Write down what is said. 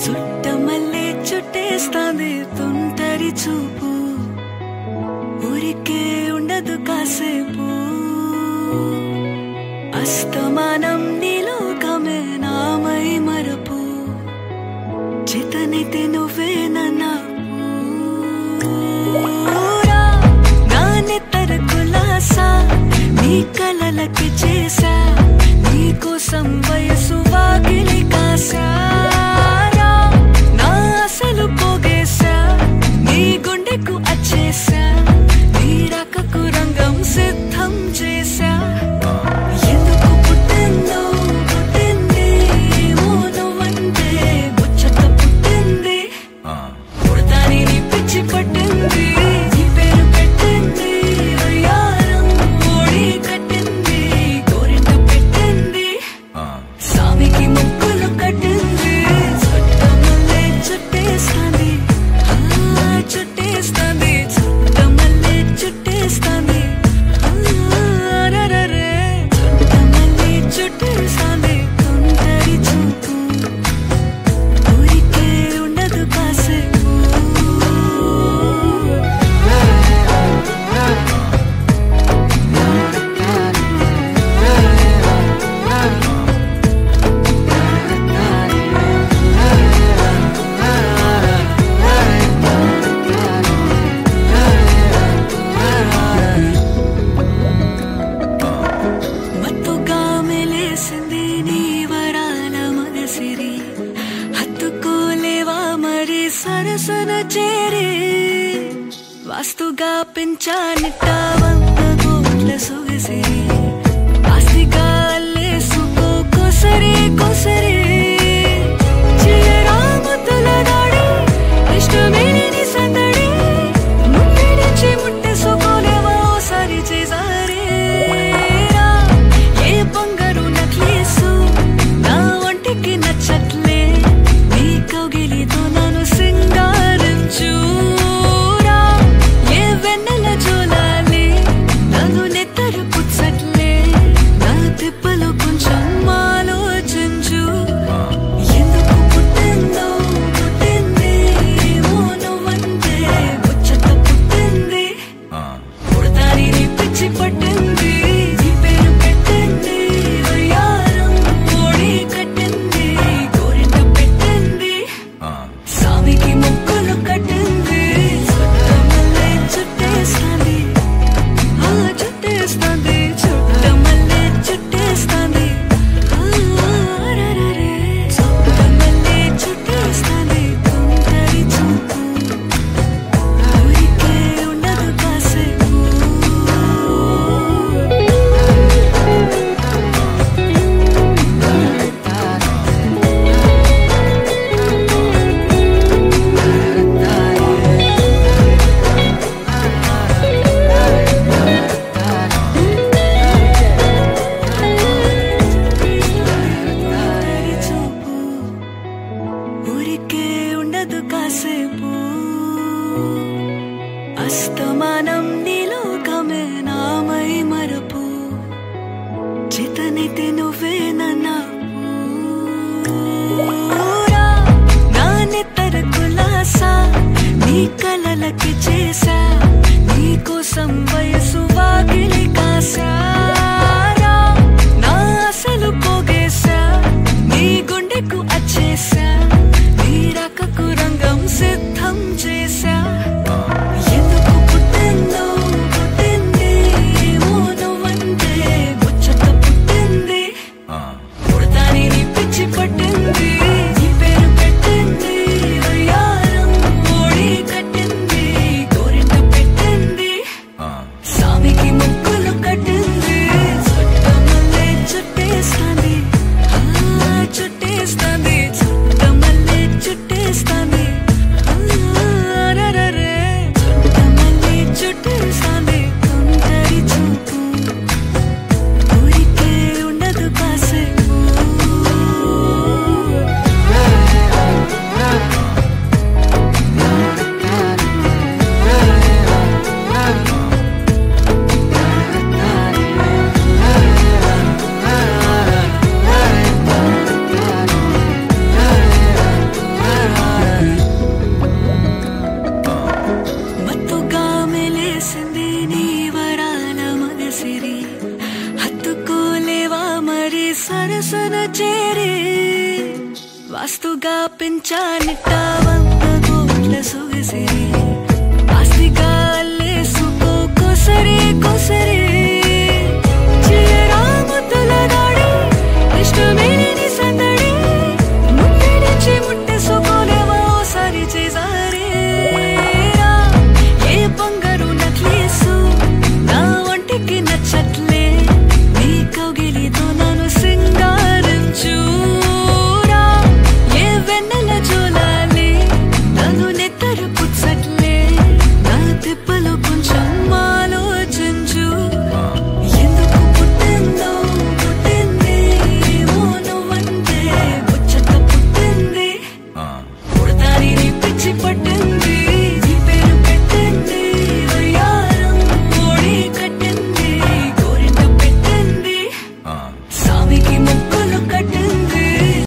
చుట్టమల్లే చుట్టేస్తాంది తుంటరి చూపు ఊరికే ఉండదు కాసేపు అస్తమానం నీలోకమే నామై మరపు చేతనైతే నువ్వే నన్నా నా నెత్తర కులాసా నీ కలలకి చేసా నీ కోసం వయసు వాకిలి కాసా నా అసలు పోగేసా నీ గుండెకు అచ్చేసా నీ రాకకు రంగం సిద్ధం చేసా ఎందుకు పుట్టిందో పుట్టింది ఏమో నువ్వంటే ముచ్చట పుట్టింది పుడతాని నీ పిచ్చి పట్టింది నీ పేరు పెట్టింది వయ్యారం ఓడి కట్టింది గోరింట పెట్టింది సామికి ముక్కులు కట్టింది చుట్టమల్లే చుట్టేస్తాంది చుట్టేస్తాంది చుట్టమల్లే చుట్టేస్తాంది రరరే చుట్టమల్లే చుట్టేస్తాంది తుంటరి చూపు ఊరికే ఉండదు కాసేపు మత్తుగా మెలేసింది నీ వరాల మగసిరి హత్తుకోలేవా మరి సరసన చేరి వాస్తుగా పెంచానిట్ట 100 కోట్ల సొగసిరి ఆస్తిగా అల్లేసుకో కొసరి కొసరి చిరరామతుల దాడి ఇష్టమేని సందడి ముట్టిడిచి ముట్టేసుకోలేవా ఓసారి చేసారి ఏ బంగారు నక్లీసు నా ఒంటికి నచ్చట్లే నీ కౌగిలితో నన్ను సింగారించురా ఏ వెన్నెల జోలాలి నన్ను నెత్తరు పుచ్చట్లే నా తిప్పలు కొంచెం ఆలోచించు ఎందుకు పుట్టిందో పుట్టింది ఏమో నువ్వంటే ముచ్చట పుట్టింది పుడతాని నీ పిచ్చి పట్టింది నీ పేరు పెట్టింది వయ్యారం ఓడి కట్టింది గోరింట పెట్టింది సామికి ముక్కులు కట్టింది చుట్టమల్లే చుట్టేస్తాంది చుట్టేస్తాంది చుట్టమల్లే చుట్టేస్తాంది రరరే చుట్టమల్లే చుట్టేస్తాంది తుంటరి చూపు ఊరికే ఉండదు కాసేపు తుంటరి చూపు ఊరికే ఉండదు కాసేపు అస్తమానం నీలోకమే నామై మరపు చేతనైతే నువ్వే నన్నా నా నెత్తర కులాసా నీ కలలకి చేసా నీ కోసం వయసు వాకిలి కాసా నా అసలు పోగేసా నీ గుండెకు అచ్చేసా నీ రాకకు రంగం సిద్ధం చేసా ఎందుకు పుట్టిందో పుట్టింది ఏమో నువ్వంటే ముచ్చట పుట్టింది పుడతాని నీ పిచ్చి పట్టింది నీ పేరు పెట్టింది వయ్యారం ఓడి కట్టింది గోరింట పెట్టింది కురిసింది నీ వరాల మనసిరి హత్తుకోలేవా మరి సరసన చేరి వాస్తుగా పెంచానిట్ట 100 కోట్ల సొగసిరి ఆస్తిగా అల్లేసుకో కొసరి కొసరి చీరా ముద్దుల దాడి ఇష్టమేని సందడి ముట్టిడిచి ముట్టేసుకోలేవా ఓసారి చేసారి ఏ బంగారు నక్లీసు నా ఒంటికి నచ్చట్లే నీ కౌగిలితో నన్ను సింగారించు నన్ను నెత్తరు పుచ్చట్లే నా తిప్పలో కొంచెం